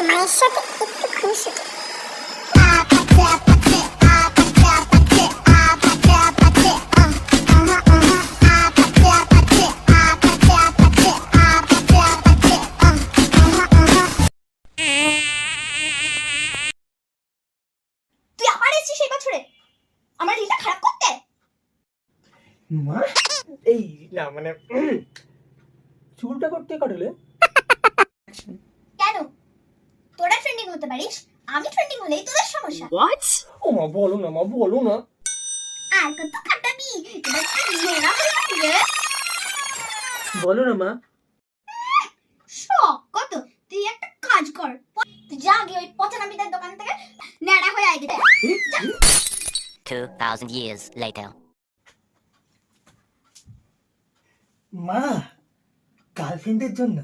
মায়ের সাথে একটু খুনসুটি। তুই আবার এসেছিস এই বছরে আমার রিলটা খারাপ করতে? মা এই না মানে চুলটা করতে কাটলে কেন? তোরা ট্রেন্ডিং হতে পারিস, আমি ট্রেন্ডিং হলেই তোদের সমস্যা। ও মা বলো না মা বলো না আর কত কাটাবি? এবার কি নোংরা হয়ে যাবি রে? বলো না মা শখ কত? তুই একটা কাজ কর, তুই যা গিয়ে ওই পচানাবিদের দোকান থেকে ন্যাড়া হয়ে আয় গে। 2,000 years later. মা গার্লফ্রেন্ডের জন্য